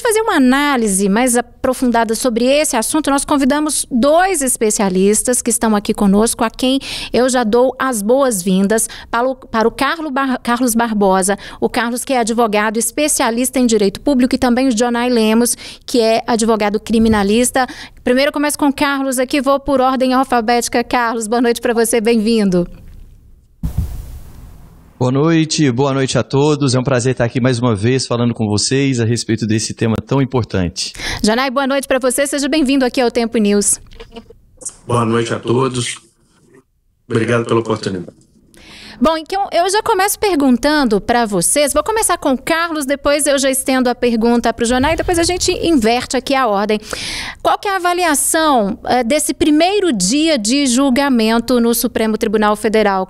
fazer uma análise mais aprofundada sobre esse assunto, nós convidamos 2 especialistas que estão aqui conosco, a quem eu já dou as boas-vindas, para o Carlos Barbosa, o Carlos, que é advogado especialista em direito público, e também o Jonay Lemos, que é advogado criminalista. Primeiro eu começo com o Carlos aqui, vou por ordem alfabética. Carlos, boa noite para você, bem-vindo. Boa noite a todos. É um prazer estar aqui mais uma vez falando com vocês a respeito desse tema tão importante. Jonay, boa noite para você, seja bem-vindo aqui ao Tempo News. Boa noite a todos. Obrigado pela oportunidade. Bom, então eu já começo perguntando para vocês, vou começar com o Carlos, depois eu já estendo a pergunta para o Jonay, depois a gente inverte aqui a ordem. Qual que é a avaliação desse primeiro dia de julgamento no Supremo Tribunal Federal?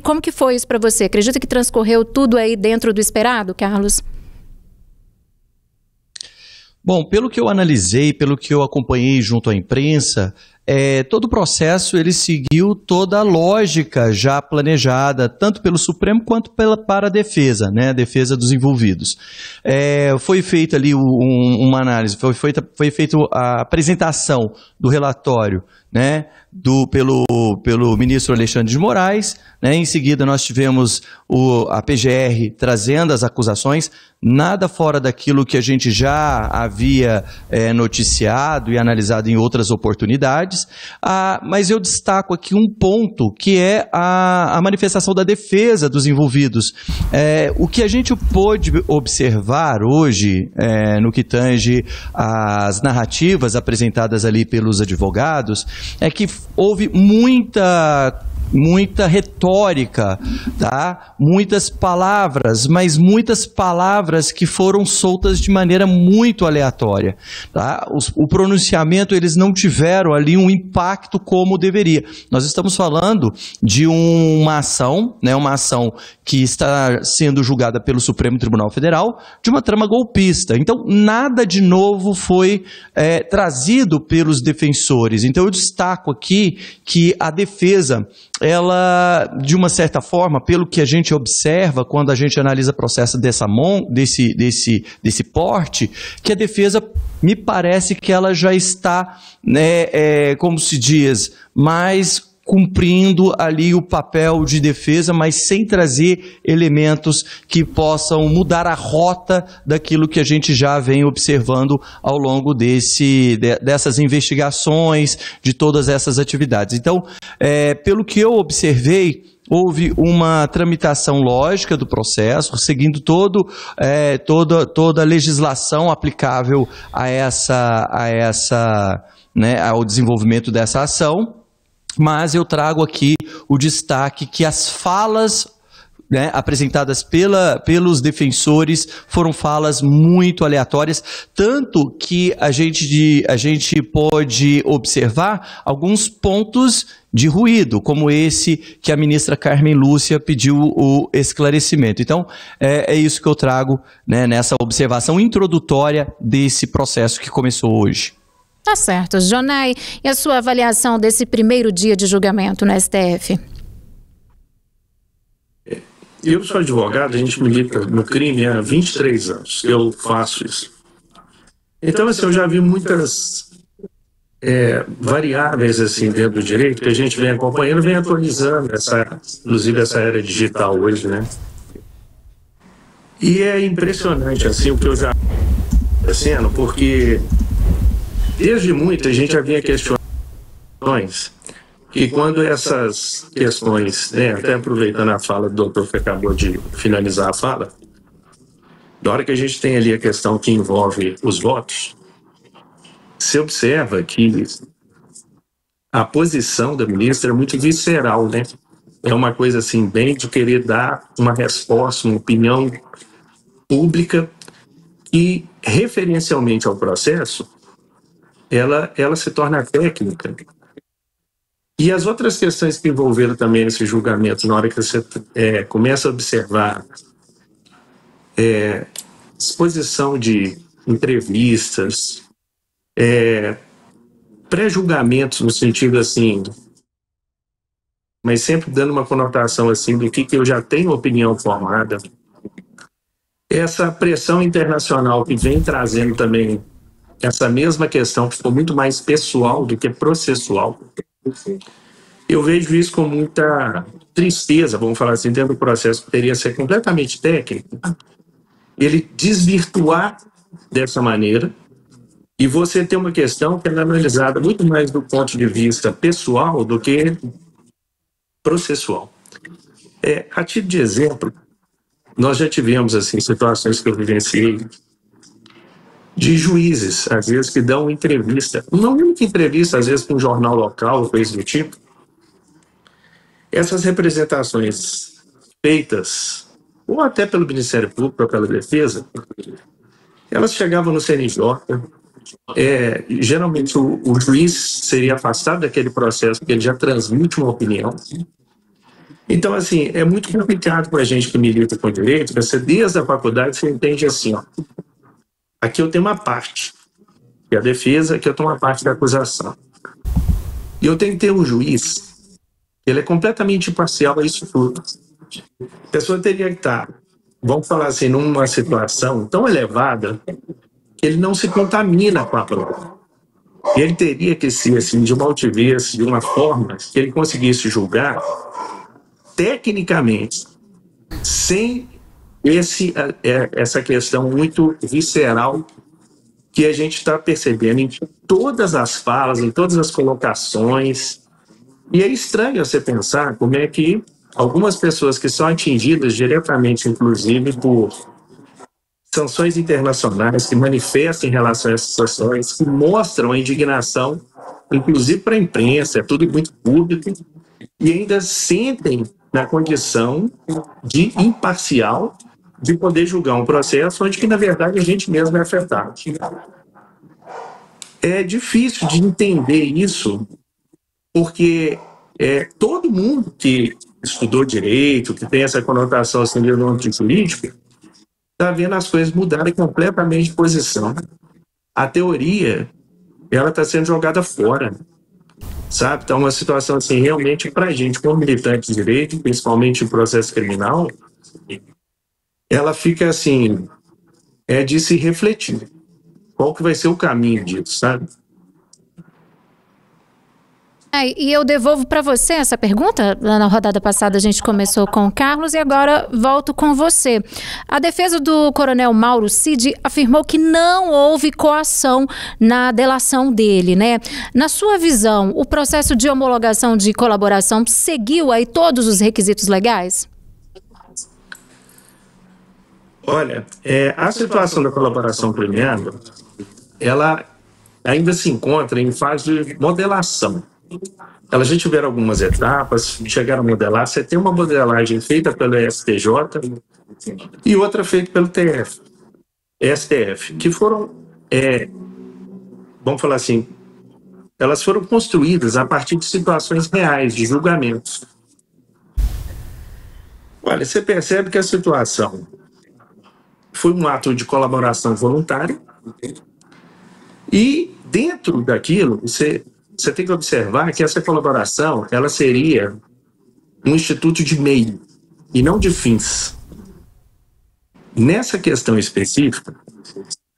Como que foi isso para você? Acredita que transcorreu tudo aí dentro do esperado, Carlos? Bom, pelo que eu analisei, pelo que eu acompanhei junto à imprensa, todo o processo ele seguiu toda a lógica já planejada, tanto pelo Supremo quanto para a defesa, né, a defesa dos envolvidos. Foi feita ali uma análise, foi feita a apresentação do relatório, né, pelo ministro Alexandre de Moraes, né, em seguida nós tivemos a PGR trazendo as acusações, nada fora daquilo que a gente já havia noticiado e analisado em outras oportunidades, mas eu destaco aqui um ponto que é a manifestação da defesa dos envolvidos. O que a gente pôde observar hoje, no que tange as narrativas apresentadas ali pelos advogados, é que houve muita retórica, tá? Muitas palavras, mas muitas palavras que foram soltas de maneira muito aleatória, tá? O pronunciamento, eles não tiveram ali um impacto como deveria. Nós estamos falando de uma ação, né? Uma ação que está sendo julgada pelo Supremo Tribunal Federal de uma trama golpista. Então, nada de novo foi trazido pelos defensores. Então, eu destaco aqui que a defesa, ela, de uma certa forma, pelo que a gente observa quando a gente analisa processo desse porte, que a defesa, me parece que ela já está, né, como se diz, mais cumprindo ali o papel de defesa, mas sem trazer elementos que possam mudar a rota daquilo que a gente já vem observando ao longo dessas investigações, de todas essas atividades. Então, pelo que eu observei, houve uma tramitação lógica do processo, seguindo toda a legislação aplicável né, ao desenvolvimento dessa ação. Mas eu trago aqui o destaque que as falas, né, apresentadas pelos defensores foram falas muito aleatórias, tanto que a gente pode observar alguns pontos de ruído, como esse que a ministra Carmen Lúcia pediu o esclarecimento. Então, é isso que eu trago, né, nessa observação introdutória desse processo que começou hoje. Tá certo. Jonay, e a sua avaliação desse primeiro dia de julgamento no STF? Eu sou advogado, a gente milita no crime há 23 anos, eu faço isso. Então, assim, eu já vi muitas variáveis assim, dentro do direito que a gente vem acompanhando, vem atualizando, inclusive essa era digital hoje, né? E é impressionante, assim, o que eu já acontecendo, porque desde muito a gente já vinha questionando que quando essas questões, né, até aproveitando a fala do doutor que acabou de finalizar a fala, da hora que a gente tem ali a questão que envolve os votos, se observa que a posição da ministra é muito visceral, né? É uma coisa assim, bem de querer dar uma resposta, uma opinião pública e, referencialmente ao processo, ela se torna técnica. E as outras questões que envolveram também esse julgamento, na hora que você começa a observar exposição de entrevistas, pré-julgamentos no sentido assim, mas sempre dando uma conotação assim do que eu já tenho opinião formada. essa pressão internacional que vem trazendo também essa mesma questão, que ficou muito mais pessoal do que processual, eu vejo isso com muita tristeza, vamos falar assim, dentro do processo que teria que ser completamente técnico, ele desvirtuar dessa maneira e você ter uma questão que é analisada muito mais do ponto de vista pessoal do que processual. A título de exemplo, nós já tivemos assim situações que eu vivenciei de juízes, às vezes, que dão entrevista, uma única entrevista, às vezes, com um jornal local, coisa do tipo. Essas representações feitas, ou até pelo Ministério Público, ou pela Defesa, elas chegavam no CNJ, geralmente o juiz seria afastado daquele processo, porque ele já transmite uma opinião. Então, assim, é muito complicado para a gente que milita com direito, você desde a faculdade você entende assim, ó, aqui eu tenho uma parte, que é a defesa, aqui eu tenho uma parte da acusação. E eu tenho que ter um juiz, ele é completamente imparcial a isso tudo. A pessoa teria que estar, vamos falar assim, numa situação tão elevada, que ele não se contamina com a prova. Ele teria que ser, assim, de uma altivez, de uma forma que ele conseguisse julgar tecnicamente, sem essa questão muito visceral que a gente está percebendo em todas as falas, em todas as colocações. E é estranho você pensar como é que algumas pessoas que são atingidas diretamente, inclusive, por sanções internacionais que manifestam em relação a essas sanções, que mostram a indignação, inclusive para a imprensa, é tudo muito público, e ainda sentem na condição de imparcial de poder julgar um processo onde que, na verdade, a gente mesmo é afetado. É difícil de entender isso, porque todo mundo que estudou direito, que tem essa conotação assim, no âmbito jurídico, está vendo as coisas mudarem completamente de posição. A teoria, ela está sendo jogada fora, sabe? Então, uma situação assim, realmente, para a gente, como militante de direito, principalmente em processo criminal, ela fica assim, de se refletir. Qual que vai ser o caminho disso, sabe? E eu devolvo para você essa pergunta. Na rodada passada a gente começou com o Carlos e agora volto com você. A defesa do coronel Mauro Cid afirmou que não houve coação na delação dele, né? Na sua visão, o processo de homologação de colaboração seguiu aí todos os requisitos legais? Olha, a situação da colaboração premiada, ela ainda se encontra em fase de modelação. Elas já tiveram algumas etapas, chegaram a modelar. Você tem uma modelagem feita pelo STJ e outra feita pelo STF, que foram, vamos falar assim, elas foram construídas a partir de situações reais, de julgamentos. Olha, você percebe que a situação foi um ato de colaboração voluntária e dentro daquilo, você tem que observar que essa colaboração, ela seria um instituto de meio e não de fins. Nessa questão específica,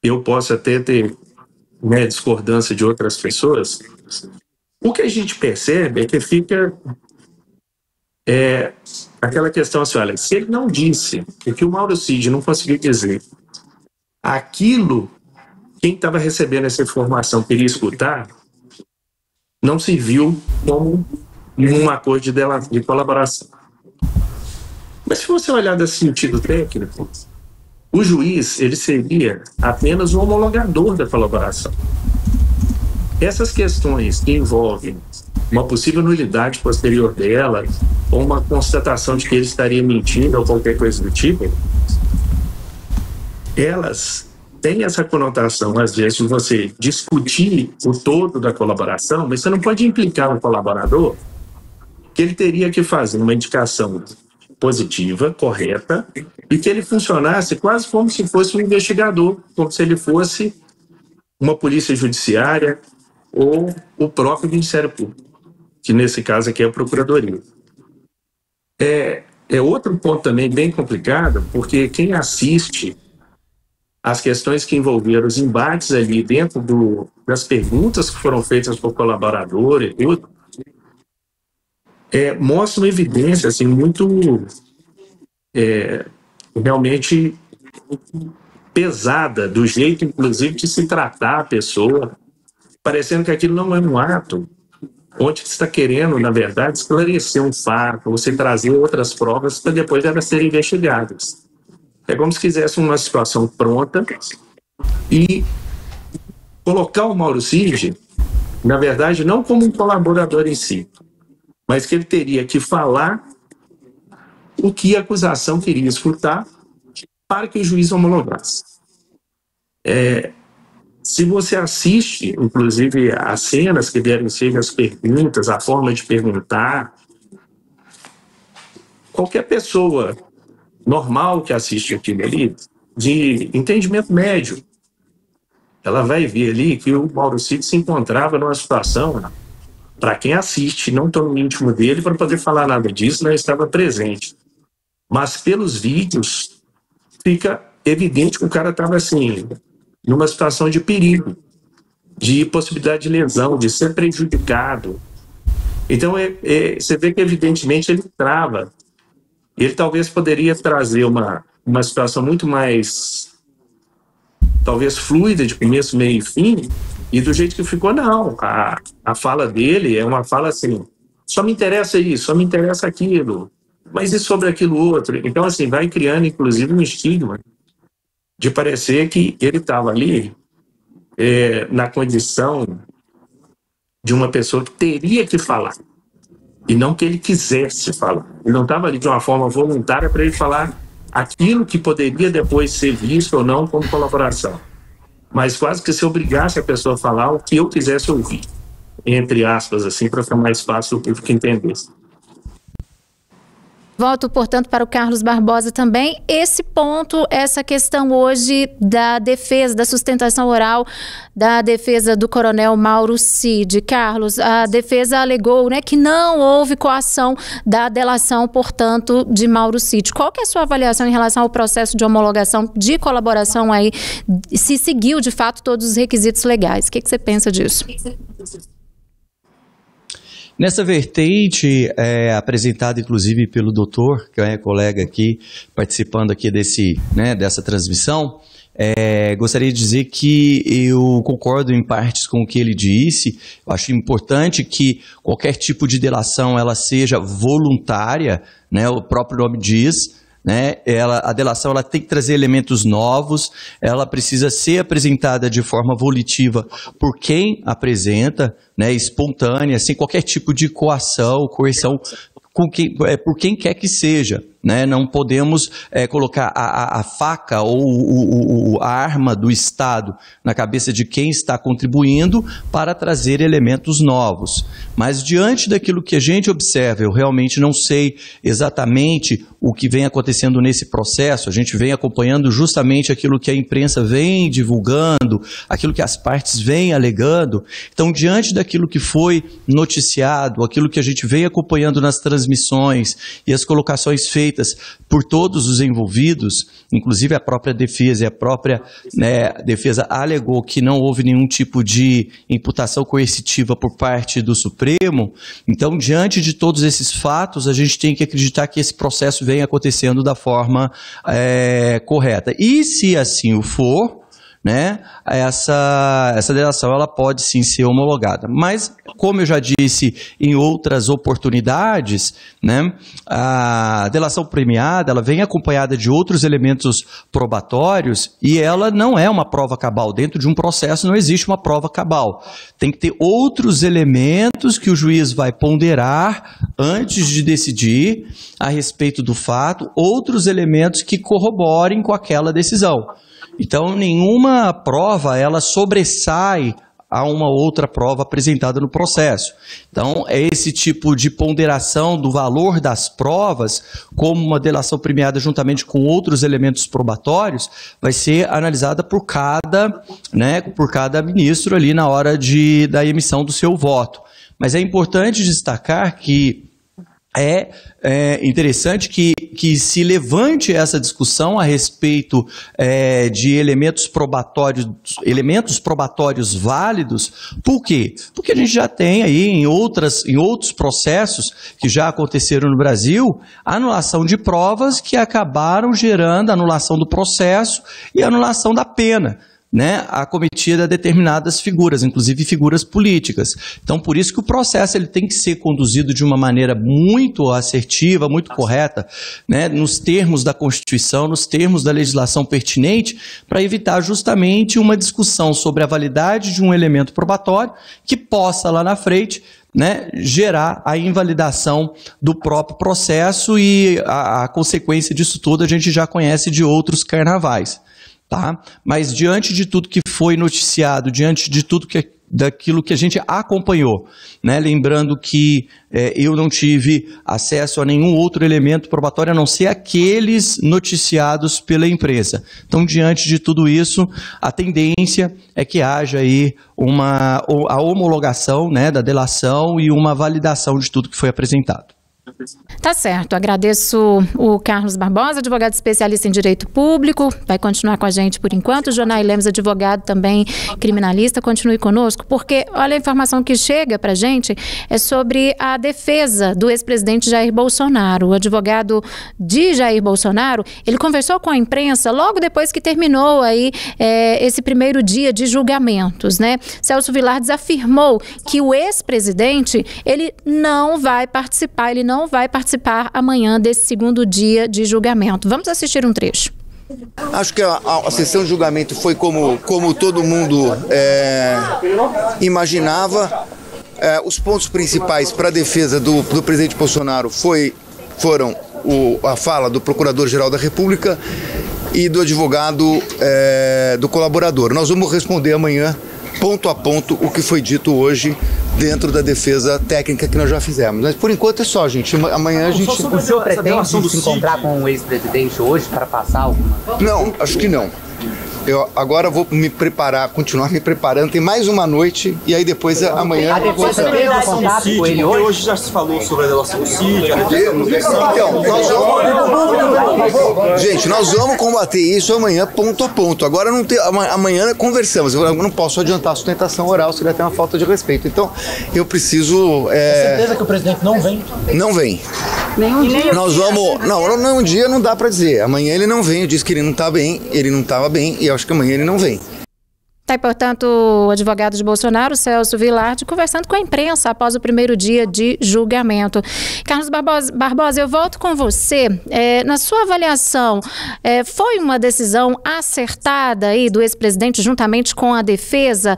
eu posso até ter discordância de outras pessoas, o que a gente percebe é que fica aquela questão assim, olha, se ele não disse, o que o Mauro Cid não conseguiu dizer, aquilo, quem estava recebendo essa informação queria escutar, não se viu como um acordo de colaboração. Mas se você olhar desse sentido técnico, o juiz ele seria apenas o homologador da colaboração. Essas questões que envolvem uma possível nulidade posterior dela, ou uma constatação de que ele estaria mentindo ou qualquer coisa do tipo, elas têm essa conotação, às vezes, de você discutir o todo da colaboração, mas você não pode implicar no colaborador que ele teria que fazer uma indicação positiva, correta, e que ele funcionasse quase como se fosse um investigador, como se ele fosse uma polícia judiciária ou o próprio Ministério Público, que nesse caso aqui é a Procuradoria. é outro ponto também bem complicado, porque quem assiste as questões que envolveram os embates ali dentro das perguntas que foram feitas por colaborador e tudo, mostra uma evidência assim, muito realmente pesada, do jeito, inclusive, de se tratar a pessoa, parecendo que aquilo não é um ato onde você está querendo, na verdade, esclarecer um fato, você trazer outras provas para depois elas serem investigadas. É como se quisesse uma situação pronta e colocar o Mauro Cid, na verdade, não como um colaborador em si, mas que ele teria que falar o que a acusação queria escutar para que o juiz homologasse. Se você assiste, inclusive, as cenas que deram ser as perguntas, a forma de perguntar, qualquer pessoa normal que assiste aquilo ali, de entendimento médio, ela vai ver ali que o Mauro Cid se encontrava numa situação, para quem assiste, não estou no íntimo dele para poder falar nada disso, não estava presente. Mas pelos vídeos, fica evidente que o cara estava assim, numa situação de perigo, de possibilidade de lesão, de ser prejudicado. Então, você vê que evidentemente ele trava. Ele talvez poderia trazer uma situação muito mais, talvez, fluida, de começo, meio e fim, e do jeito que ficou, não. A fala dele é uma fala assim, só me interessa isso, só me interessa aquilo, mas e sobre aquilo outro? Então, assim, vai criando, inclusive, um estigma de parecer que ele estava ali na condição de uma pessoa que teria que falar, e não que ele quisesse falar. Ele não estava ali de uma forma voluntária para ele falar aquilo que poderia depois ser visto ou não como colaboração, mas quase que se obrigasse a pessoa a falar o que eu quisesse ouvir, entre aspas, assim, para ficar mais fácil o público entendesse. Volto, portanto, para o Carlos Barbosa também. Esse ponto, essa questão hoje da defesa, da sustentação oral, da defesa do coronel Mauro Cid. Carlos, a defesa alegou, né, que não houve coação da delação, portanto, de Mauro Cid. Qual que é a sua avaliação em relação ao processo de homologação de colaboração aí? Se seguiu, de fato, todos os requisitos legais? O que você pensa disso? Nessa vertente, apresentada inclusive pelo doutor, que é colega aqui, participando aqui dessa transmissão, gostaria de dizer que eu concordo em partes com o que ele disse. Eu acho importante que qualquer tipo de delação ela seja voluntária, né, o próprio nome diz. Né? A delação ela tem que trazer elementos novos, ela precisa ser apresentada de forma volitiva por quem apresenta, né, espontânea, sem qualquer tipo de coação, coerção, por quem quer que seja. Né? Não podemos colocar a faca ou a arma do Estado na cabeça de quem está contribuindo para trazer elementos novos. Mas diante daquilo que a gente observa, eu realmente não sei exatamente o que vem acontecendo nesse processo, a gente vem acompanhando justamente aquilo que a imprensa vem divulgando, aquilo que as partes vêm alegando. Então, diante daquilo que foi noticiado, aquilo que a gente vem acompanhando nas transmissões e as colocações feitas por todos os envolvidos, inclusive a própria defesa, e a própria defesa alegou que não houve nenhum tipo de imputação coercitiva por parte do Supremo. Então, diante de todos esses fatos, a gente tem que acreditar que esse processo vem acontecendo da forma correta. E se assim o for, né, essa delação ela pode sim ser homologada. Mas, como eu já disse em outras oportunidades, né, a delação premiada ela vem acompanhada de outros elementos probatórios e ela não é uma prova cabal. Dentro de um processo não existe uma prova cabal. Tem que ter outros elementos que o juiz vai ponderar antes de decidir a respeito do fato, outros elementos que corroborem com aquela decisão. Então, nenhuma prova, ela sobressai a uma outra prova apresentada no processo. Então, esse tipo de ponderação do valor das provas, como uma delação premiada juntamente com outros elementos probatórios, vai ser analisada por cada ministro ali na hora da emissão do seu voto. Mas é importante destacar que é interessante que se levante essa discussão a respeito de elementos probatórios válidos. Por quê? Porque a gente já tem aí em outros processos que já aconteceram no Brasil, anulação de provas que acabaram gerando anulação do processo e anulação da pena, né, acometida a determinadas figuras, inclusive figuras políticas. Então, por isso que o processo ele tem que ser conduzido de uma maneira muito assertiva, muito correta, né, nos termos da Constituição, nos termos da legislação pertinente, para evitar justamente uma discussão sobre a validade de um elemento probatório que possa, lá na frente, né, gerar a invalidação do próprio processo, e a consequência disso tudo a gente já conhece de outros carnavais. Tá? Mas diante de tudo que foi noticiado, diante de tudo daquilo que a gente acompanhou, né? Lembrando que eu não tive acesso a nenhum outro elemento probatório a não ser aqueles noticiados pela imprensa. Então, diante de tudo isso, a tendência é que haja aí a homologação, né, da delação e uma validação de tudo que foi apresentado. Tá certo, agradeço o Carlos Barbosa, advogado especialista em direito público, vai continuar com a gente por enquanto. O Jonay Lemos, advogado também criminalista, continue conosco, porque olha a informação que chega pra gente, é sobre a defesa do ex-presidente Jair Bolsonaro. O advogado de Jair Bolsonaro, ele conversou com a imprensa logo depois que terminou aí esse primeiro dia de julgamentos, né? Celso Vilardes afirmou que o ex-presidente, ele não vai participar amanhã desse segundo dia de julgamento. Vamos assistir um trecho. Acho que a sessão de julgamento foi como todo mundo imaginava. Os pontos principais para a defesa do presidente Bolsonaro foram a fala do Procurador-Geral da República e do advogado do colaborador. Nós vamos responder amanhã, ponto a ponto, o que foi dito hoje dentro da defesa técnica que nós já fizemos. Mas por enquanto é só, gente. Amanhã a gente... O senhor pretende se encontrar com o ex-presidente hoje para passar alguma? Não, acho que não. Eu agora vou me preparar, continuar me preparando. Tem mais uma noite e aí depois amanhã... A defesa teve contato com ele hoje? Hoje já se falou sobre a delação do sítio. Então, nós vamos combater isso amanhã, ponto a ponto. Agora amanhã conversamos. Eu não posso adiantar a sustentação oral, seria até uma falta de respeito. Então, eu preciso... É certeza que o presidente não vem? Não vem. Nenhum dia? Nós vamos... Não, um dia não dá para dizer. Amanhã ele não vem, eu disse que ele não tá bem, ele não estava bem, e eu acho que amanhã ele não vem. Tá aí, portanto, o advogado de Bolsonaro, Celso Vilardes, conversando com a imprensa após o primeiro dia de julgamento. Carlos Barbosa, eu volto com você. Na sua avaliação, foi uma decisão acertada aí do ex-presidente, juntamente com a defesa,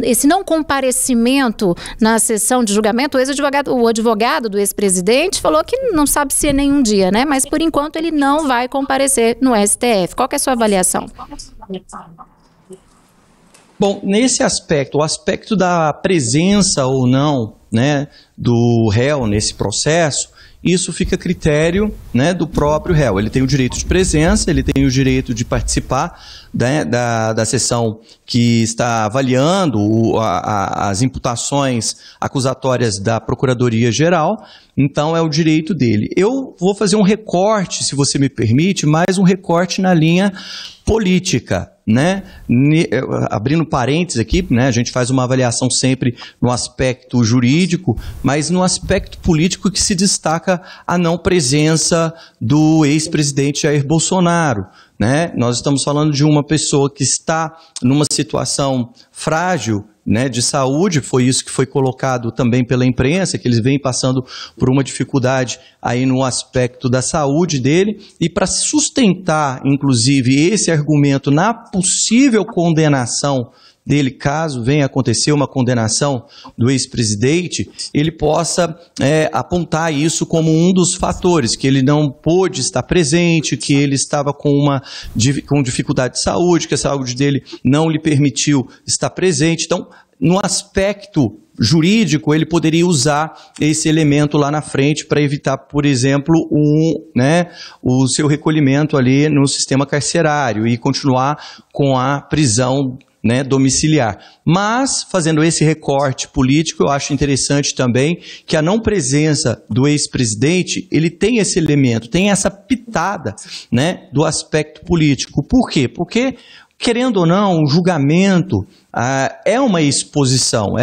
esse não comparecimento na sessão de julgamento? O advogado do ex-presidente falou que não sabe se é nenhum dia, né? Mas, por enquanto, ele não vai comparecer no STF. Qual que é a sua avaliação? Bom, nesse aspecto, o aspecto da presença ou não, né, do réu nesse processo, isso fica a critério, né, do próprio réu. Ele tem o direito de presença, ele tem o direito de participar, né, da sessão que está avaliando as imputações acusatórias da Procuradoria-Geral, então é o direito dele. Eu vou fazer um recorte, se você me permite, mais um recorte na linha política, né? Abrindo parênteses aqui, né? A gente faz uma avaliação sempre no aspecto jurídico, mas no aspecto político que se destaca a não presença do ex-presidente Jair Bolsonaro, né? Nós estamos falando de uma pessoa que está numa situação frágil, né, de saúde, foi isso que foi colocado também pela imprensa, que eles vêm passando por uma dificuldade aí no aspecto da saúde dele, e para sustentar, inclusive, esse argumento na possível condenação dele, caso venha acontecer uma condenação do ex-presidente, ele possa apontar isso como um dos fatores, que ele não pôde estar presente, que ele estava com dificuldade de saúde, que a saúde dele não lhe permitiu estar presente. Então, no aspecto jurídico, ele poderia usar esse elemento lá na frente para evitar, por exemplo, o seu recolhimento ali no sistema carcerário e continuar com a prisão né, domiciliar. Mas, fazendo esse recorte político, eu acho interessante também que a não presença do ex-presidente, ele tem esse elemento, tem essa pitada, né, do aspecto político. Por quê? Porque, querendo ou não, o julgamento é uma exposição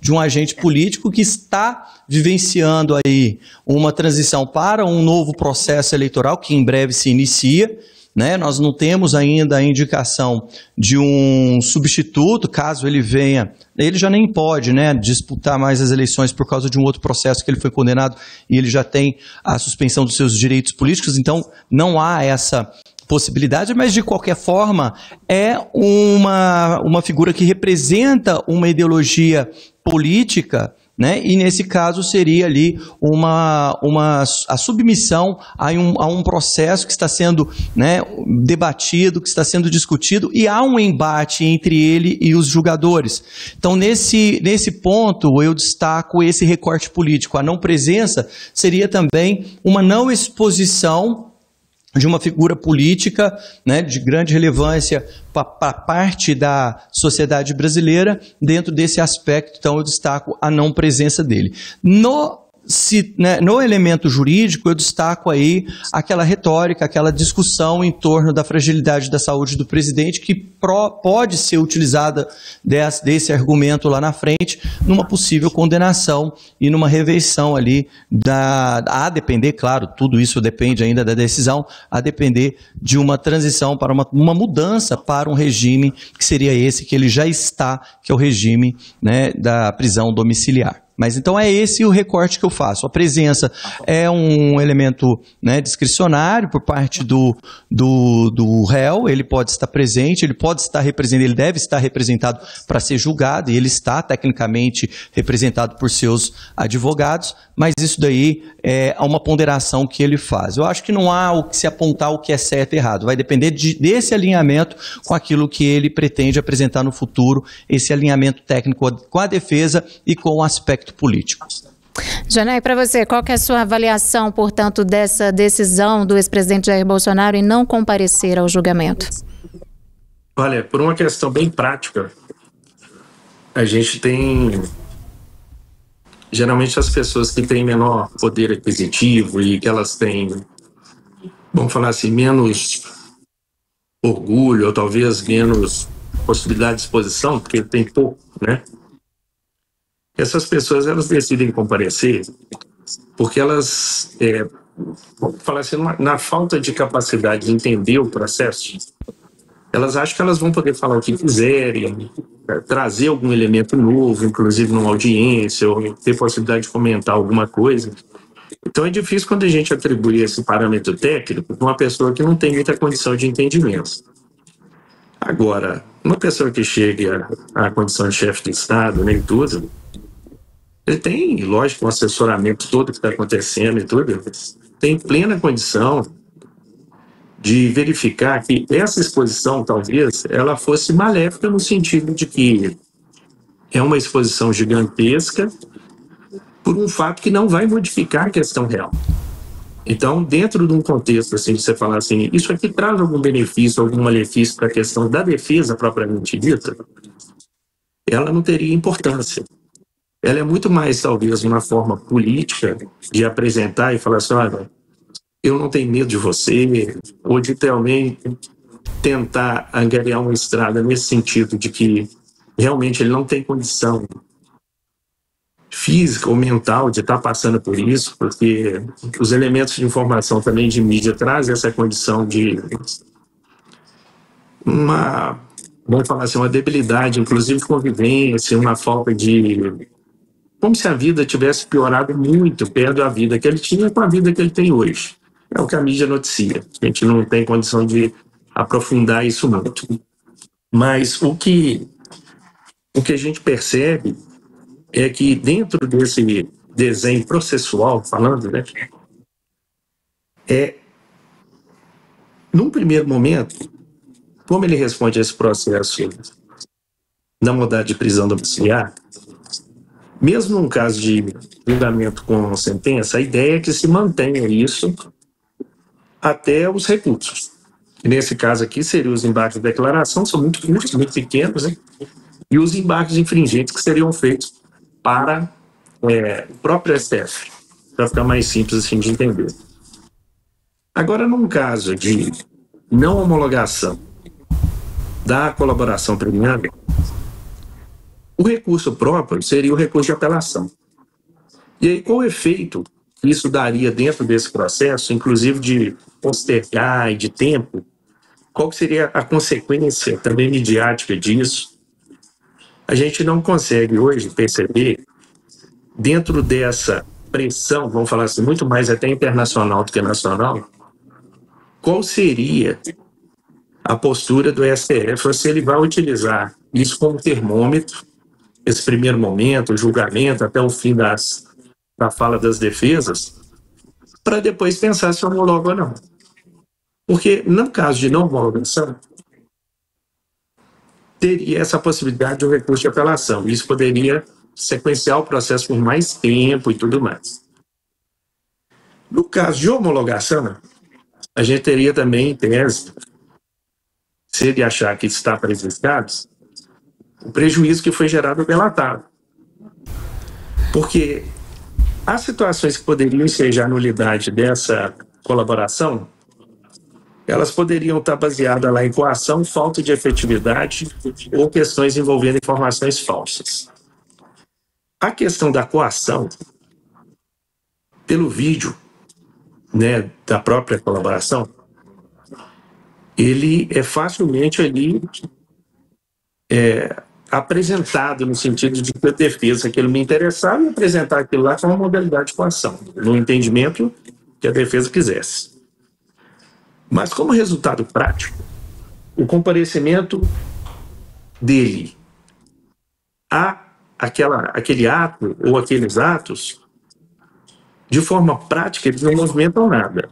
de um agente político que está vivenciando aí uma transição para um novo processo eleitoral que em breve se inicia, né? Nós não temos ainda a indicação de um substituto, caso ele venha, ele já nem pode, né, disputar mais as eleições por causa de um outro processo que ele foi condenado e ele já tem a suspensão dos seus direitos políticos, então não há essa possibilidade, mas de qualquer forma é uma figura que representa uma ideologia política, né? E nesse caso seria ali a submissão a um processo que está sendo, né, debatido, que está sendo discutido, e há um embate entre ele e os julgadores. Então, nesse ponto, eu destaco esse recorte político. A não presença seria também uma não exposição de uma figura política, né, de grande relevância para parte da sociedade brasileira dentro desse aspecto. Então eu destaco a não presença dele. No elemento jurídico, eu destaco aí aquela retórica, aquela discussão em torno da fragilidade da saúde do presidente, que pode ser utilizada desse argumento lá na frente, numa possível condenação e numa reveição ali, a depender, claro, tudo isso depende ainda da decisão, a depender de uma transição para uma mudança para um regime que seria esse que ele já está, que é o regime, né, da prisão domiciliar. Mas então é esse o recorte que eu faço. A presença é um elemento, né, discricionário por parte do réu, ele pode estar presente, ele pode estar representado, ele deve estar representado para ser julgado, e ele está tecnicamente representado por seus advogados, mas isso daí é uma ponderação que ele faz. Eu acho que não há o que se apontar o que é certo e errado, vai depender desse alinhamento com aquilo que ele pretende apresentar no futuro, esse alinhamento técnico com a defesa e com o aspecto político. Janay, para você, qual que é a sua avaliação, portanto, dessa decisão do ex-presidente Jair Bolsonaro em não comparecer ao julgamento? Olha, por uma questão bem prática, a gente tem, geralmente as pessoas que têm menor poder aquisitivo e que elas têm, vamos falar assim, menos orgulho ou talvez menos possibilidade de exposição, porque tem pouco, né? Essas pessoas, elas decidem comparecer porque elas, vamos falar assim, na falta de capacidade de entender o processo, elas acham que elas vão poder falar o que quiserem, trazer algum elemento novo, inclusive numa audiência, ou ter possibilidade de comentar alguma coisa. Então é difícil quando a gente atribui esse parâmetro técnico para uma pessoa que não tem muita condição de entendimento. Agora, uma pessoa que chega à condição de chefe de Estado, nem tudo, ele tem, lógico, um assessoramento todo que está acontecendo e tudo, tem plena condição de verificar que essa exposição, talvez, ela fosse maléfica no sentido de que é uma exposição gigantesca por um fato que não vai modificar a questão real. Então, dentro de um contexto assim, de você falar assim, isso aqui traz algum benefício, algum malefício para a questão da defesa propriamente dita, ela não teria importância. Ela é muito mais, talvez, uma forma política de apresentar e falar assim, olha, eu não tenho medo de você, ou de realmente tentar angariar uma estrada nesse sentido de que realmente ele não tem condição física ou mental de estar passando por isso, porque os elementos de informação também de mídia trazem essa condição de vamos falar assim, uma debilidade, inclusive de convivência, uma falta de... como se a vida tivesse piorado muito perto da vida que ele tinha com a vida que ele tem hoje. É o que a mídia noticia. A gente não tem condição de aprofundar isso muito. Mas o que a gente percebe é que dentro desse desenho processual, falando, né, num primeiro momento, como ele responde a esse processo da modalidade de prisão domiciliar, mesmo num caso de julgamento com sentença, a ideia é que se mantenha isso até os recursos. que nesse caso aqui seriam os embargos de declaração, são muito curtos, muito pequenos, né? E os embargos infringentes que seriam feitos para o próprio STF, para ficar mais simples assim de entender. Agora, num caso de não homologação da colaboração premiada, o recurso próprio seria o recurso de apelação. E aí, qual o efeito que isso daria dentro desse processo, inclusive de postergar e de tempo? Qual seria a consequência também midiática disso? A gente não consegue hoje perceber, dentro dessa pressão, vamos falar assim, muito mais até internacional do que nacional, qual seria a postura do STF, se ele vai utilizar isso como termômetro, esse primeiro momento, o julgamento, até o fim da fala das defesas, para depois pensar se homologa ou não. Porque, no caso de não homologação, teria essa possibilidade de um recurso de apelação. Isso poderia sequenciar o processo por mais tempo e tudo mais. No caso de homologação, a gente teria também, em tese, se ele achar que está prejudicado, o prejuízo que foi gerado pelo atado. Porque as situações que poderiam ensejar a nulidade dessa colaboração, elas poderiam estar baseadas lá em coação, falta de efetividade ou questões envolvendo informações falsas. A questão da coação, pelo vídeo, né, da própria colaboração, ele é facilmente ali apresentado no sentido de que a defesa que ele me interessava e apresentar aquilo lá como uma modalidade de coação, no entendimento que a defesa quisesse. Mas como resultado prático, o comparecimento dele a aquele ato ou aqueles atos, de forma prática, eles não movimentam nada.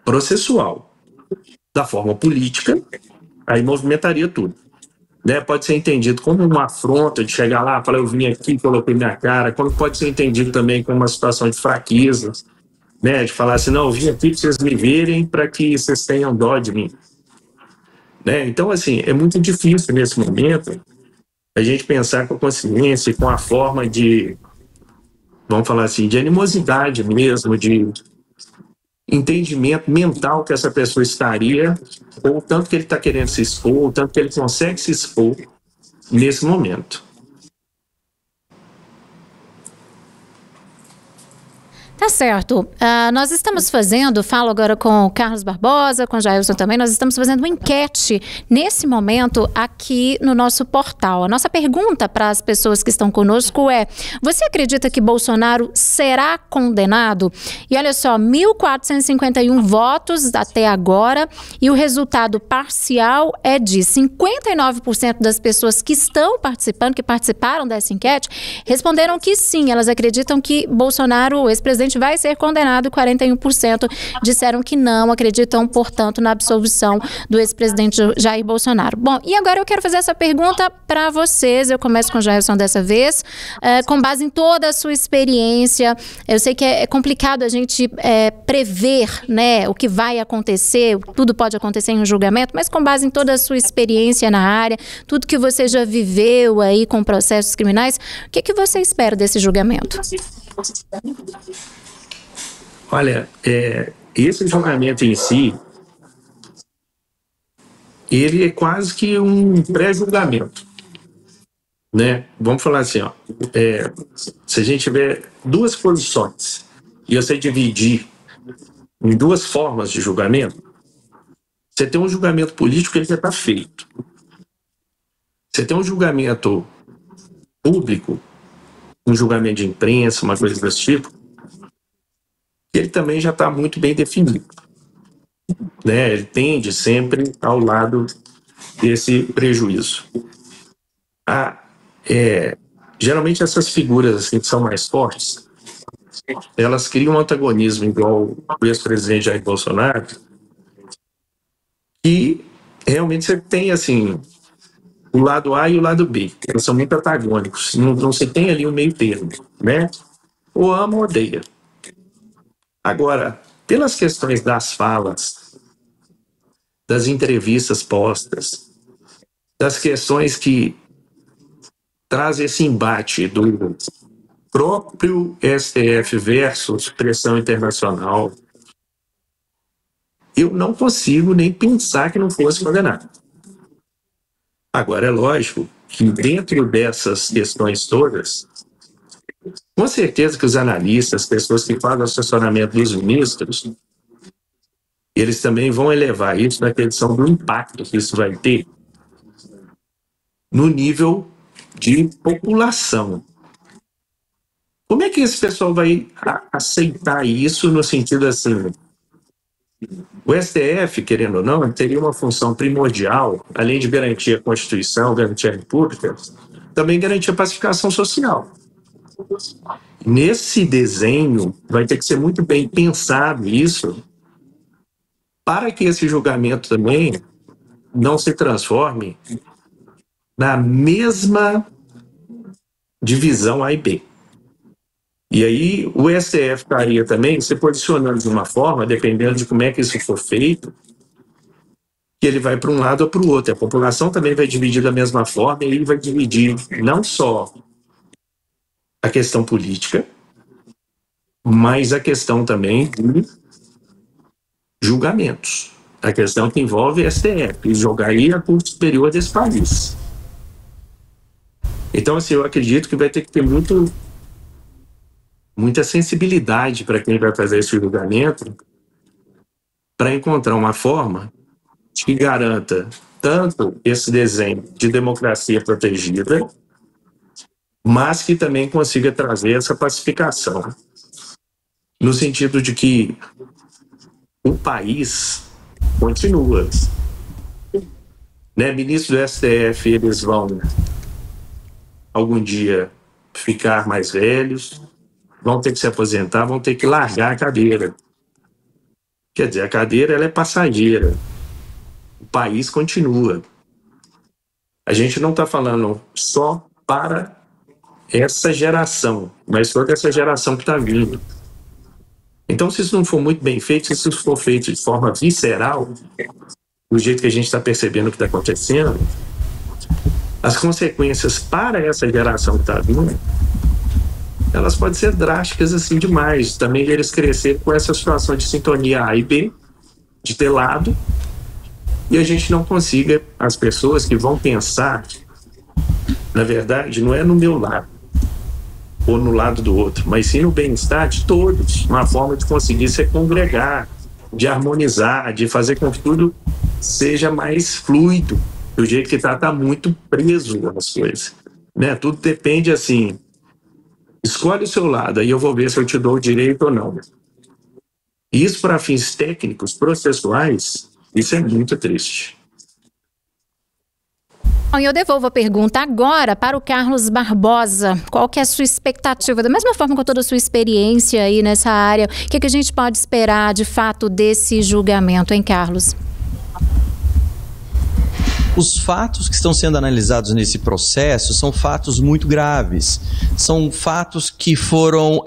Processual. Da forma política, aí movimentaria tudo. Né? Pode ser entendido como uma afronta de chegar lá, falar, eu vim aqui, coloquei minha cara, como pode ser entendido também como uma situação de fraqueza, né? De falar assim, não, eu vim aqui para vocês me verem, para que vocês tenham dó de mim. Né? Então, assim, é muito difícil nesse momento a gente pensar com a consciência, com a forma de, vamos falar assim, de animosidade mesmo, de entendimento mental que essa pessoa estaria, ou o tanto que ele está querendo se expor, ou o tanto que ele consegue se expor nesse momento. Tá certo. Nós estamos fazendo, falo agora com o Carlos Barbosa, com o Jailson também, nós estamos fazendo uma enquete nesse momento aqui no nosso portal. A nossa pergunta para as pessoas que estão conosco é: você acredita que Bolsonaro será condenado? E olha só, 1.451 votos até agora e o resultado parcial é de 59% das pessoas que estão participando, que participaram dessa enquete, responderam que sim, elas acreditam que Bolsonaro, o ex-presidente, vai ser condenado, 41% disseram que não, acreditam, portanto, na absolvição do ex-presidente Jair Bolsonaro. Bom, e agora eu quero fazer essa pergunta para vocês, eu começo com o Jailson dessa vez, com base em toda a sua experiência. Eu sei que é complicado a gente prever, né, o que vai acontecer, tudo pode acontecer em um julgamento, mas com base em toda a sua experiência na área, tudo que você já viveu aí com processos criminais, o que você espera desse julgamento? Olha, esse julgamento em si, ele é quase que um pré-julgamento, né? Vamos falar assim, ó, se a gente tiver duas posições e você dividir em duas formas de julgamento, você tem um julgamento político que ele já está feito. Você tem um julgamento público, um julgamento de imprensa, uma coisa desse tipo, ele também já está muito bem definido, né? Ele tende sempre ao lado desse prejuízo. Geralmente essas figuras assim, que são mais fortes, elas criam um antagonismo igual o ex-presidente Jair Bolsonaro, e realmente você tem assim o lado A e o lado B, eles são muito antagônicos, não se tem ali um meio termo, né? Ou ama ou odeia. Agora, pelas questões das falas das entrevistas postas, das questões que trazem esse embate do próprio STF versus pressão internacional, eu não consigo nem pensar que não fosse condenado. Agora, é lógico que dentro dessas questões todas, com certeza que os analistas, pessoas que fazem o assessoramento dos ministros, eles também vão elevar isso na questão do impacto que isso vai ter no nível de população. Como é que esse pessoal vai aceitar isso no sentido assim? O STF, querendo ou não, teria uma função primordial, além de garantir a Constituição, garantir a República, também garantir a pacificação social. Nesse desenho, vai ter que ser muito bem pensado isso, para que esse julgamento também não se transforme na mesma divisão A e B. E aí o STF estaria também se posicionando de uma forma, dependendo de como é que isso for feito, que ele vai para um lado ou para o outro. A população também vai dividir da mesma forma, e ele vai dividir não só a questão política, mas a questão também de julgamentos. A questão que envolve STF, e jogaria a Corte Superior desse país. Então, assim, eu acredito que vai ter que ter muita sensibilidade para quem vai fazer esse julgamento, para encontrar uma forma que garanta tanto esse desenho de democracia protegida, mas que também consiga trazer essa pacificação, no sentido de que o país continua. Né? Ministros do STF, eles vão algum dia ficar mais velhos, vão ter que se aposentar, vão ter que largar a cadeira. Quer dizer, a cadeira ela é passageira. O país continua. A gente não está falando só para essa geração, mas toda essa geração que está vindo. Então, se isso não for muito bem feito, se isso for feito de forma visceral, do jeito que a gente está percebendo o que está acontecendo, as consequências para essa geração que está vindo, elas podem ser drásticas assim demais. Também eles crescerem com essa situação de sintonia A e B, de ter lado, e a gente não consiga, as pessoas que vão pensar, na verdade, não é no meu lado, ou no lado do outro, mas sim no bem-estar de todos, uma forma de conseguir se congregar, de harmonizar, de fazer com que tudo seja mais fluido, do jeito que está muito preso nas coisas. Né? Tudo depende assim, escolhe o seu lado, aí eu vou ver se eu te dou o direito ou não. Isso para fins técnicos, processuais, isso é muito triste. Bom, eu devolvo a pergunta agora para o Carlos Barbosa. Qual que é a sua expectativa? Da mesma forma com toda a sua experiência aí nessa área, o que a gente pode esperar de fato desse julgamento, hein, Carlos? Os fatos que estão sendo analisados nesse processo são fatos muito graves. São fatos que foram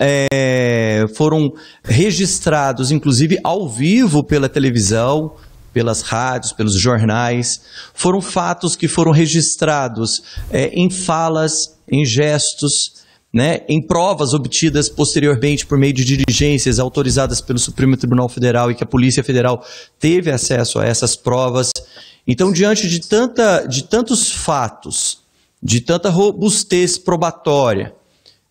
registrados, inclusive, ao vivo pela televisão, pelas rádios, pelos jornais. Foram fatos que foram registrados em falas, em gestos, né, em provas obtidas posteriormente por meio de diligências autorizadas pelo Supremo Tribunal Federal e que a Polícia Federal teve acesso a essas provas. Então, diante de tantos fatos, de tanta robustez probatória,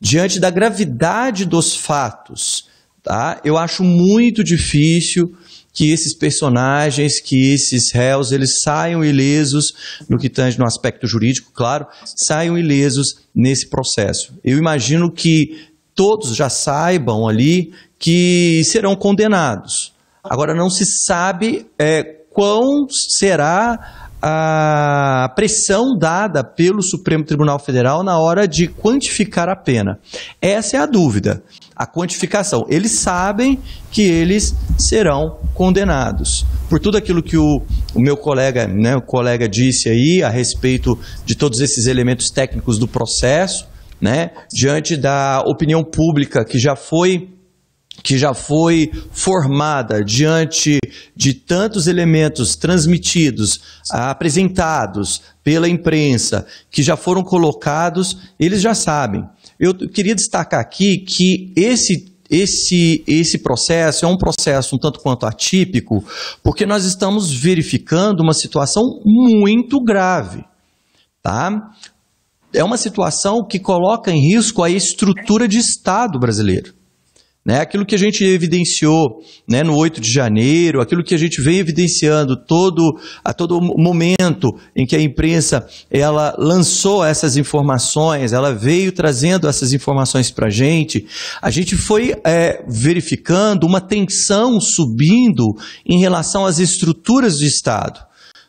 diante da gravidade dos fatos, tá, eu acho muito difícil que esses personagens, que esses réus, eles saiam ilesos no que tange no aspecto jurídico, claro, saiam ilesos nesse processo. Eu imagino que todos já saibam ali que serão condenados. Agora, não se sabe qual será a pressão dada pelo Supremo Tribunal Federal na hora de quantificar a pena. Essa é a dúvida, a quantificação. Eles sabem que eles serão condenados. Por tudo aquilo que o meu colega, né, o colega disse aí a respeito de todos esses elementos técnicos do processo, né, diante da opinião pública que já foi que já foi formada diante de tantos elementos transmitidos, apresentados pela imprensa, que já foram colocados, eles já sabem. Eu queria destacar aqui que esse processo é um processo um tanto quanto atípico, porque nós estamos verificando uma situação muito grave, tá? É uma situação que coloca em risco a estrutura de Estado brasileiro. Né, aquilo que a gente evidenciou, né, no 8 de janeiro, aquilo que a gente vem evidenciando a todo momento em que a imprensa ela lançou essas informações, ela veio trazendo essas informações para a gente foi verificando uma tensão subindo em relação às estruturas de Estado.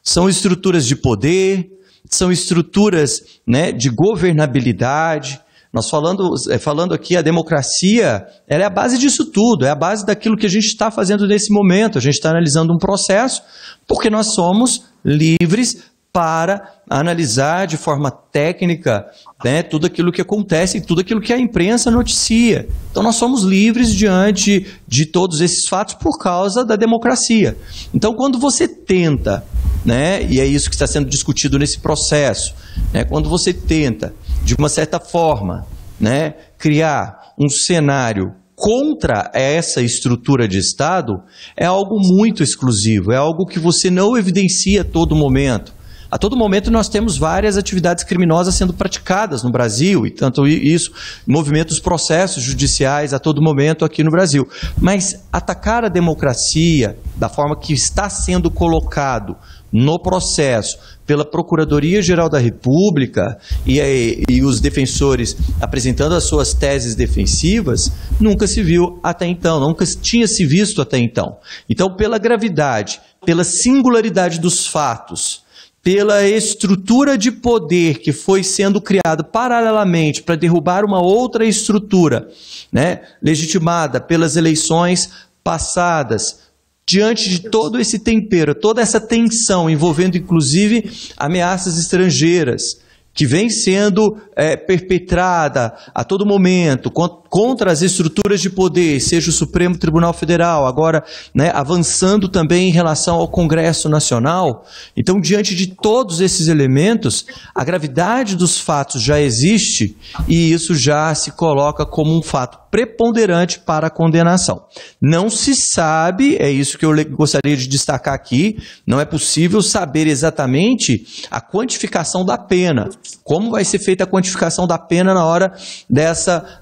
São estruturas de poder, são estruturas, né, de governabilidade. Nós falando aqui, a democracia, ela é a base disso tudo, é a base daquilo que a gente está fazendo nesse momento. A gente está analisando um processo porque nós somos livres para analisar de forma técnica, né, tudo aquilo que acontece e tudo aquilo que a imprensa noticia. Então nós somos livres diante de todos esses fatos por causa da democracia. Então quando você tenta, né, e é isso que está sendo discutido nesse processo, né, quando você tenta, de uma certa forma, né, criar um cenário contra essa estrutura de Estado, é algo muito exclusivo, é algo que você não evidencia a todo momento. A todo momento nós temos várias atividades criminosas sendo praticadas no Brasil, e tanto isso, movimentos, processos judiciais a todo momento aqui no Brasil. Mas atacar a democracia da forma que está sendo colocado no processo pela Procuradoria-Geral da República e os defensores apresentando as suas teses defensivas, nunca se viu até então, nunca tinha se visto até então. Então, pela gravidade, pela singularidade dos fatos, pela estrutura de poder que foi sendo criada paralelamente para derrubar uma outra estrutura, né, legitimada pelas eleições passadas, diante de todo esse tempero, toda essa tensão envolvendo inclusive ameaças estrangeiras, que vem sendo perpetrada a todo momento contra as estruturas de poder, seja o Supremo Tribunal Federal, agora, né, avançando também em relação ao Congresso Nacional. Então, diante de todos esses elementos, a gravidade dos fatos já existe e isso já se coloca como um fato preponderante para a condenação. Não se sabe, é isso que eu gostaria de destacar aqui, não é possível saber exatamente a quantificação da pena, como vai ser feita a quantificação da pena na hora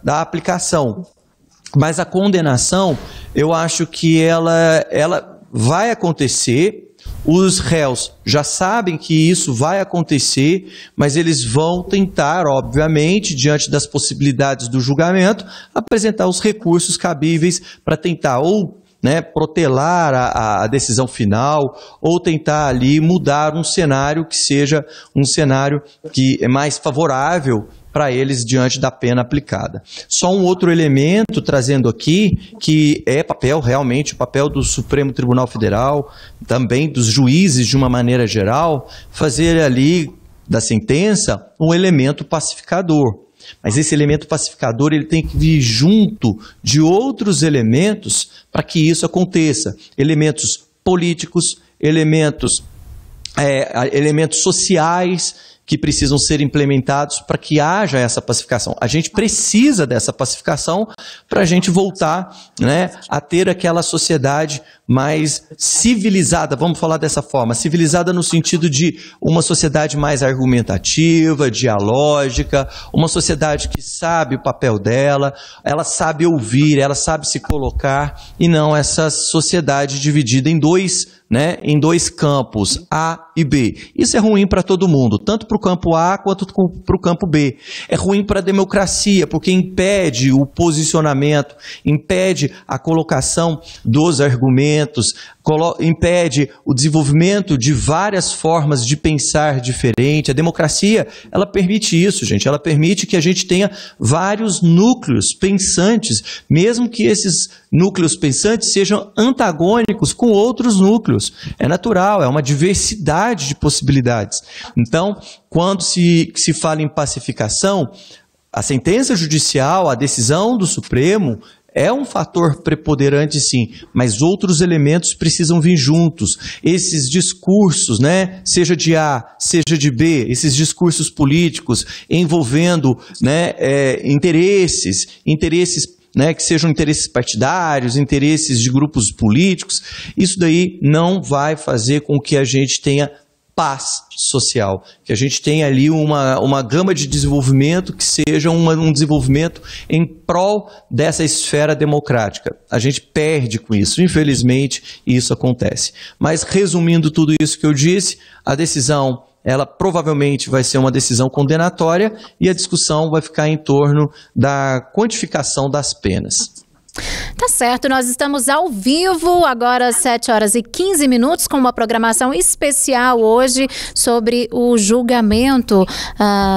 da aplicação. Mas a condenação, eu acho que ela vai acontecer. Os réus já sabem que isso vai acontecer, mas eles vão tentar, obviamente, diante das possibilidades do julgamento, apresentar os recursos cabíveis para tentar ou, né, protelar a decisão final ou tentar ali mudar um cenário que seja um cenário que é mais favorável para eles diante da pena aplicada. Só um outro elemento trazendo aqui, que é realmente o papel do Supremo Tribunal Federal, também dos juízes de uma maneira geral, fazer ali da sentença um elemento pacificador. Mas esse elemento pacificador ele tem que vir junto de outros elementos para que isso aconteça. Elementos políticos, elementos sociais, que precisam ser implementados para que haja essa pacificação. A gente precisa dessa pacificação para a gente voltar, né, a ter aquela sociedade mais civilizada, vamos falar dessa forma, civilizada no sentido de uma sociedade mais argumentativa, dialógica, uma sociedade que sabe o papel dela, ela sabe ouvir, ela sabe se colocar, e não essa sociedade dividida em dois campos, A e B. Isso é ruim para todo mundo, tanto para o campo A quanto para o campo B. É ruim para a democracia, porque impede o posicionamento, impede a colocação dos argumentos, impede o desenvolvimento de várias formas de pensar diferente. A democracia, ela permite isso, gente. Ela permite que a gente tenha vários núcleos pensantes, mesmo que esses núcleos pensantes sejam antagônicos com outros núcleos. É natural, é uma diversidade de possibilidades. Então, quando se fala em pacificação, a sentença judicial, a decisão do Supremo, é um fator preponderante, sim, mas outros elementos precisam vir juntos. Esses discursos, né, seja de A, seja de B, esses discursos políticos envolvendo, né, interesses, né, que sejam interesses partidários, interesses de grupos políticos, isso daí não vai fazer com que a gente tenha paz social, que a gente tenha ali uma gama de desenvolvimento que seja um desenvolvimento em prol dessa esfera democrática. A gente perde com isso, infelizmente isso acontece. Mas resumindo tudo isso que eu disse, a decisão, ela provavelmente vai ser uma decisão condenatória e a discussão vai ficar em torno da quantificação das penas. Tá certo, nós estamos ao vivo, agora 7h15, com uma programação especial hoje sobre o julgamento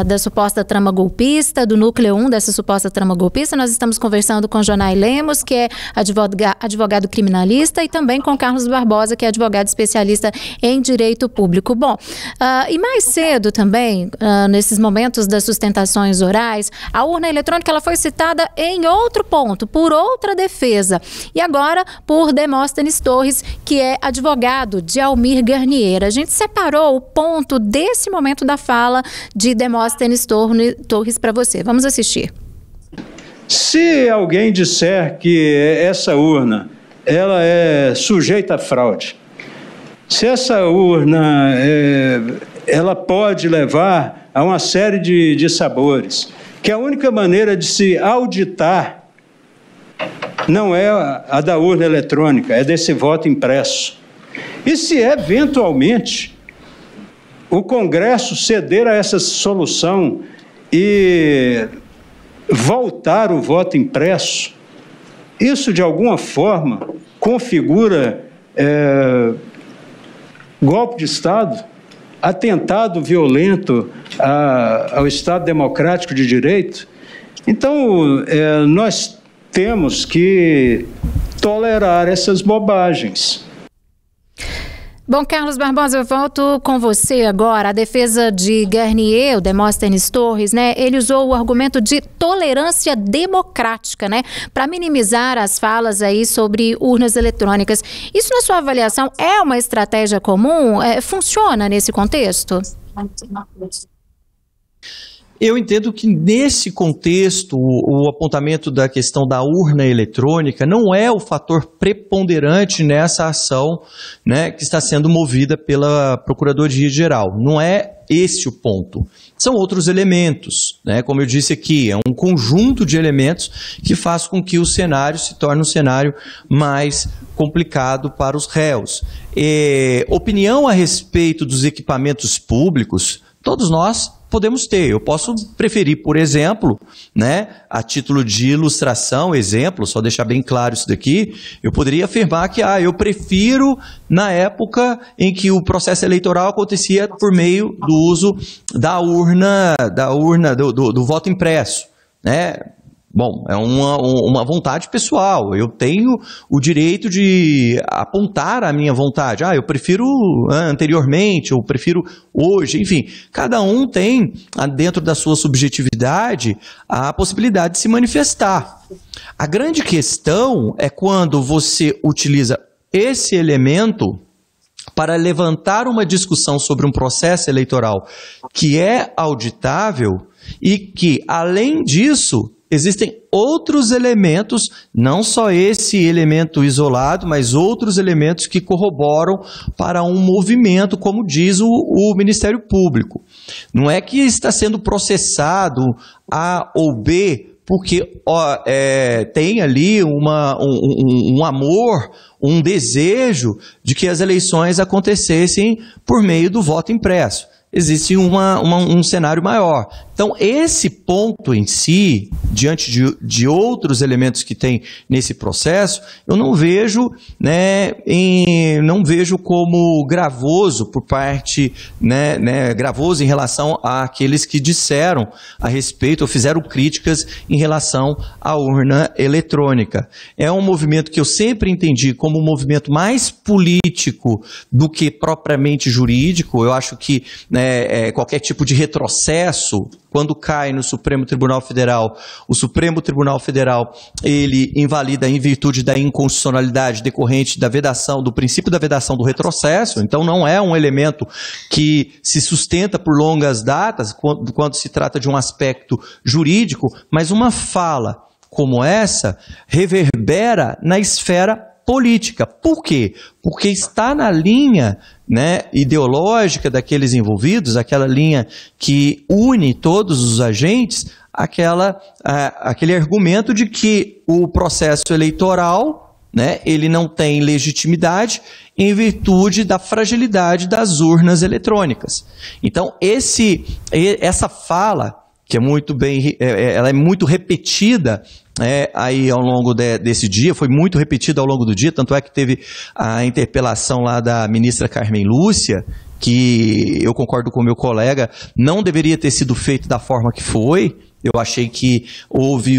da suposta trama golpista, do núcleo 1 dessa suposta trama golpista. Nós estamos conversando com Jonay Lemos, que é advogado criminalista, e também com Carlos Barbosa, que é advogado especialista em direito público. Bom, e mais cedo também, nesses momentos das sustentações orais, a urna eletrônica ela foi citada em outro ponto, por outra defesa. E agora por Demóstenes Torres, que é advogado de Almir Garnier. A gente separou o ponto desse momento da fala de Demóstenes Torres para você. Vamos assistir. Se alguém disser que essa urna ela é sujeita a fraude, se essa urna ela pode levar a uma série de sabores, que a única maneira de se auditar não é a da urna eletrônica, é desse voto impresso. E se eventualmente o Congresso ceder a essa solução e voltar o voto impresso, isso de alguma forma configura golpe de Estado, atentado violento ao Estado democrático de direito. Então, nós temos que tolerar essas bobagens. Bom, Carlos Barbosa, eu volto com você agora. A defesa de Garnier, o Demóstenes Torres, né, ele usou o argumento de tolerância democrática, né, para minimizar as falas aí sobre urnas eletrônicas. Isso, na sua avaliação, é uma estratégia comum? Funciona nesse contexto? Eu entendo que nesse contexto o apontamento da questão da urna eletrônica não é o fator preponderante nessa ação, né, que está sendo movida pela Procuradoria-Geral. Não é esse o ponto. São outros elementos, né? Como eu disse aqui, é um conjunto de elementos que faz com que o cenário se torne um cenário mais complicado para os réus. Opinião a respeito dos equipamentos públicos, todos nós podemos ter. Eu posso preferir, por exemplo, né, a título de ilustração, exemplo, só deixar bem claro isso daqui, eu poderia afirmar que eu prefiro na época em que o processo eleitoral acontecia por meio do uso da urna do voto impresso, né? Bom, é uma vontade pessoal, eu tenho o direito de apontar a minha vontade. Eu prefiro anteriormente, eu prefiro hoje, enfim. Cada um tem, dentro da sua subjetividade, a possibilidade de se manifestar. A grande questão é quando você utiliza esse elemento para levantar uma discussão sobre um processo eleitoral que é auditável e que, além disso, existem outros elementos, não só esse elemento isolado, mas outros elementos que corroboram para um movimento, como diz o Ministério Público. Não é que está sendo processado A ou B porque tem ali um amor, um desejo de que as eleições acontecessem por meio do voto impresso. Existe um cenário maior. Então, esse ponto em si, diante de outros elementos que tem nesse processo, eu não vejo, né, não vejo como gravoso por parte, gravoso em relação àqueles que disseram a respeito ou fizeram críticas em relação à urna eletrônica. É um movimento que eu sempre entendi como um movimento mais político do que propriamente jurídico. Eu acho que, né, qualquer tipo de retrocesso, quando cai no Supremo Tribunal Federal, o Supremo Tribunal Federal, ele invalida em virtude da inconstitucionalidade decorrente da vedação, do princípio da vedação do retrocesso. Então não é um elemento que se sustenta por longas datas quando se trata de um aspecto jurídico, mas uma fala como essa reverbera na esfera política. Por quê? Porque está na linha, né, ideológica daqueles envolvidos, aquela linha que une todos os agentes, aquele argumento de que o processo eleitoral, né, ele não tem legitimidade em virtude da fragilidade das urnas eletrônicas. Então, essa fala, que é muito bem, ela é muito repetida aí ao longo desse dia, foi muito repetida ao longo do dia, tanto é que teve a interpelação lá da ministra Carmen Lúcia, que eu concordo com o meu colega, não deveria ter sido feito da forma que foi. Eu achei que houve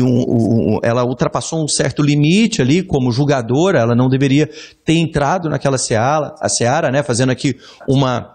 ela ultrapassou um certo limite ali como julgadora, ela não deveria ter entrado naquela seara, né, fazendo aqui uma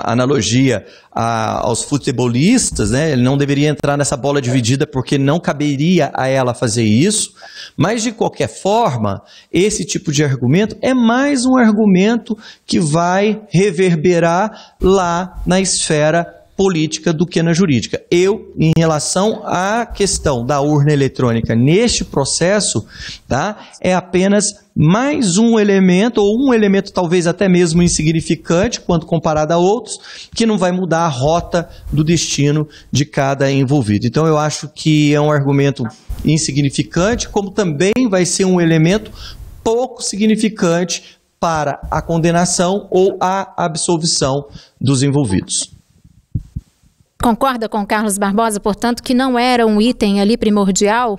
analogia aos futebolistas, né? Ele não deveria entrar nessa bola dividida porque não caberia a ela fazer isso, mas de qualquer forma, esse tipo de argumento é mais um argumento que vai reverberar lá na esfera política do que na jurídica. Em relação à questão da urna eletrônica neste processo, tá, é apenas mais um elemento, ou um elemento talvez até mesmo insignificante, quando comparado a outros, que não vai mudar a rota do destino de cada envolvido. Então eu acho que é um argumento insignificante, como também vai ser um elemento pouco significante para a condenação ou a absolvição dos envolvidos. Concorda com o Carlos Barbosa, portanto, que não era um item ali primordial,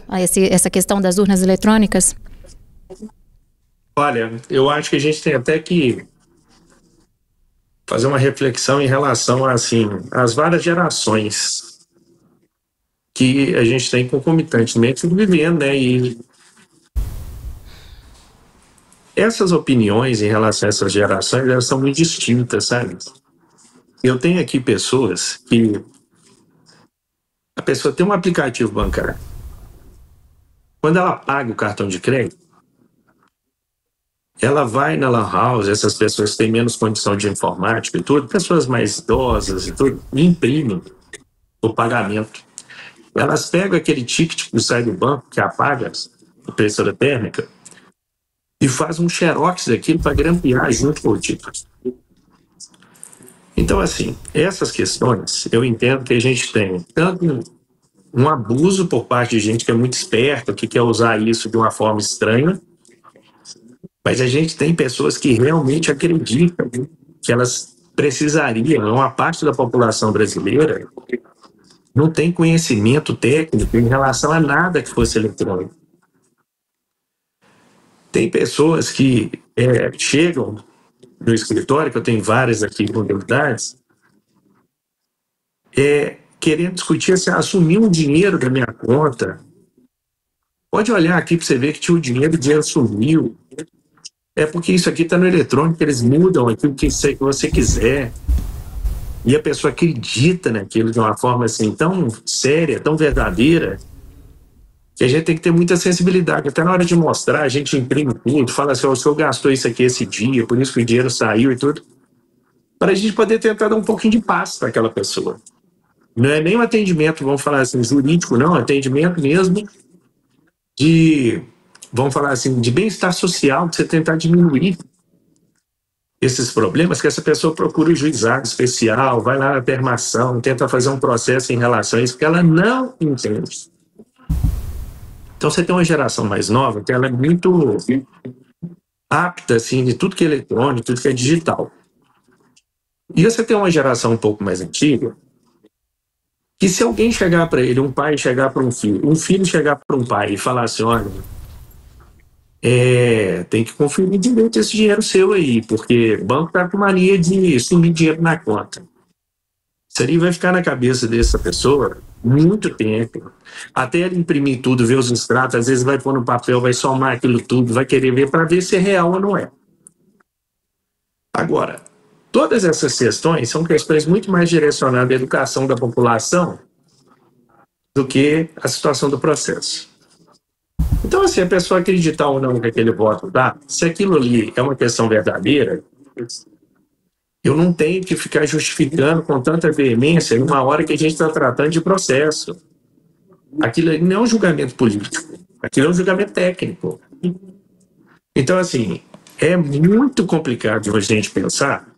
essa questão das urnas eletrônicas? Olha, eu acho que a gente tem até que fazer uma reflexão em relação a, assim, às várias gerações que a gente tem concomitantemente vivendo, né? E essas opiniões em relação a essas gerações, elas são muito distintas, sabe? Eu tenho aqui pessoas que a pessoa tem um aplicativo bancário. Quando ela paga o cartão de crédito, ela vai na lan house, essas pessoas que têm menos condição de informática e tudo, pessoas mais idosas e tudo, imprimem o pagamento. Elas pegam aquele ticket que sai do banco, que apaga a impressora térmica, e faz um xerox daquilo para grampear junto com o ticket. Então, assim, essas questões, eu entendo que a gente tem tanto um abuso por parte de gente que é muito esperta, que quer usar isso de uma forma estranha, mas a gente tem pessoas que realmente acreditam que elas precisariam, uma parte da população brasileira não tem conhecimento técnico em relação a nada que fosse eletrônico. Tem pessoas que chegam no escritório, que eu tenho várias aqui com novidades, querendo discutir assim, assumir um dinheiro da minha conta. Pode olhar aqui para você ver que tinha o dinheiro sumiu. É porque isso aqui está no eletrônico, eles mudam aquilo que você quiser. E a pessoa acredita naquilo de uma forma assim tão séria, tão verdadeira, que a gente tem que ter muita sensibilidade. Até na hora de mostrar, a gente imprime tudo, fala assim, o senhor gastou isso aqui esse dia, por isso que o dinheiro saiu e tudo, para a gente poder tentar dar um pouquinho de paz para aquela pessoa. Não é nem um atendimento, vamos falar assim, jurídico, não, atendimento mesmo de, vamos falar assim, de bem-estar social, de você tentar diminuir esses problemas, que essa pessoa procura o juizado especial, vai lá na termação, tenta fazer um processo em relação a isso, porque ela não entende. Então você tem uma geração mais nova que ela é muito apta, assim, de tudo que é eletrônico, tudo que é digital. E você tem uma geração um pouco mais antiga, que se alguém chegar para ele, um pai chegar para um filho chegar para um pai e falar assim, olha, tem que conferir direito esse dinheiro seu aí, porque o banco está com mania de sumir dinheiro na conta. Isso aí vai ficar na cabeça dessa pessoa muito tempo. Até ele imprimir tudo, ver os extratos, às vezes vai pôr no papel, vai somar aquilo tudo, vai querer ver para ver se é real ou não é. Agora, todas essas questões são questões muito mais direcionadas à educação da população do que a situação do processo. Então, assim, a pessoa acreditar ou não que aquele voto dá, se aquilo ali é uma questão verdadeira, eu não tenho que ficar justificando com tanta veemência numa hora que a gente está tratando de processo. Aquilo ali não é um julgamento político, aquilo é um julgamento técnico. Então, assim, é muito complicado de a gente pensar,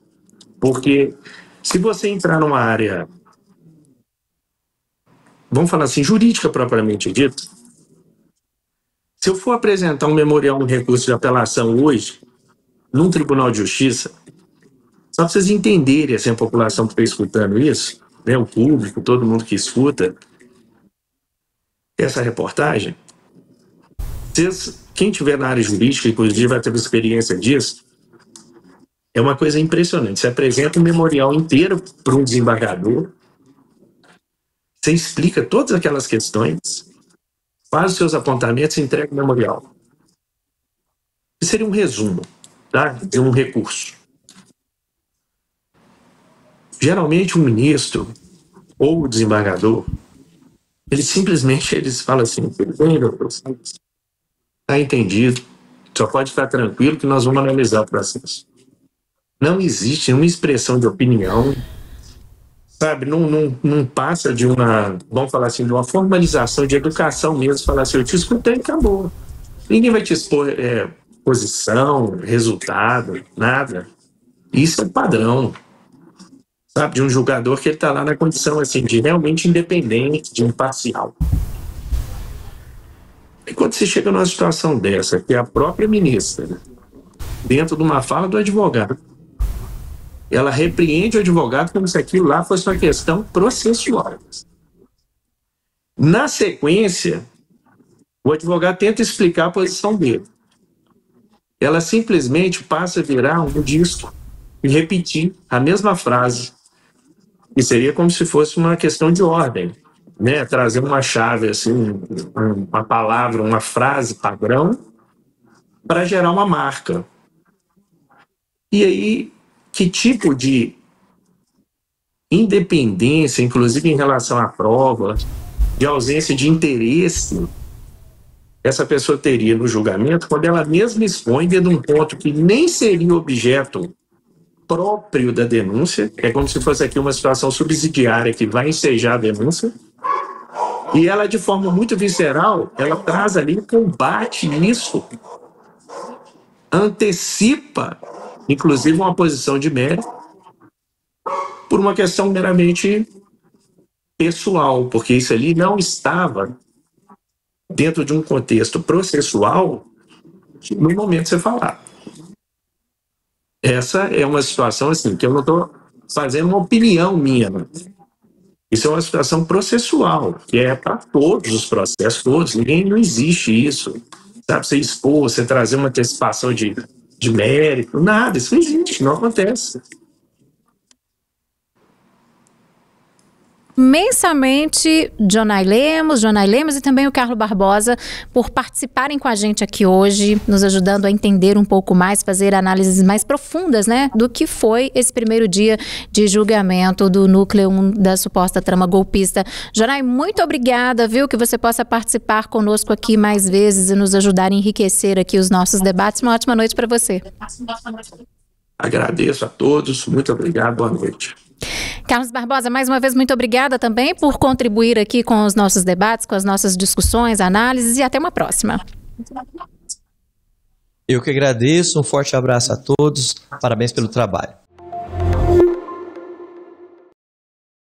porque se você entrar numa área, vamos falar assim, jurídica propriamente dita, se eu for apresentar um memorial no recurso de apelação hoje, num Tribunal de Justiça, só para vocês entenderem, assim, a população que está escutando isso, né, o público, todo mundo que escuta essa reportagem, quem tiver na área jurídica, inclusive vai ter experiência disso, é uma coisa impressionante. Você apresenta um memorial inteiro para um desembargador, você explica todas aquelas questões, faz os seus apontamentos e entrega o memorial. Isso seria um resumo, tá, de um recurso. Geralmente o ministro ou o desembargador, eles falam assim, bem, doutor, está entendido, só pode ficar tranquilo que nós vamos analisar o processo. Não existe uma expressão de opinião, sabe, não passa de uma, vamos falar assim, de uma formalização de educação mesmo, falar assim, eu te escutei e acabou. Ninguém vai te expor posição, resultado, nada. Isso é padrão, sabe, de um julgador que ele está lá na condição assim, de realmente independente, de imparcial. E quando você chega numa situação dessa, que é a própria ministra, né, dentro de uma fala do advogado, ela repreende o advogado como se aquilo lá fosse uma questão processual. Na sequência, o advogado tenta explicar a posição dele. Ela simplesmente passa a virar um disco e repetir a mesma frase. E seria como se fosse uma questão de ordem, né? Trazer uma chave, assim, uma palavra, uma frase padrão para gerar uma marca. E aí, que tipo de independência, inclusive em relação à prova, de ausência de interesse, essa pessoa teria no julgamento quando ela mesma expõe dentro de um ponto que nem seria objeto próprio da denúncia, é como se fosse aqui uma situação subsidiária que vai ensejar a denúncia, e ela, de forma muito visceral, ela traz ali, combate isso, antecipa, inclusive, uma posição de mérito, por uma questão meramente pessoal, porque isso ali não estava dentro de um contexto processual no momento de você falar. Essa é uma situação assim, que eu não estou fazendo uma opinião minha. Né? Isso é uma situação processual, que é para todos os processos, todos. Não existe isso. Sabe, você expor, você trazer uma antecipação de mérito, nada. Isso não existe, não acontece. Imensamente, Jonay Lemos e também o Carlos Barbosa por participarem com a gente aqui hoje, nos ajudando a entender um pouco mais, fazer análises mais profundas, né, do que foi esse primeiro dia de julgamento do núcleo 1 da suposta trama golpista. Jonay, muito obrigada, viu, que você possa participar conosco aqui mais vezes e nos ajudar a enriquecer aqui os nossos debates. Uma ótima noite para você. Agradeço a todos, muito obrigado, boa noite. Carlos Barbosa, mais uma vez, muito obrigada também por contribuir aqui com os nossos debates, com as nossas discussões, análises, e até uma próxima. Eu que agradeço, um forte abraço a todos, parabéns pelo trabalho.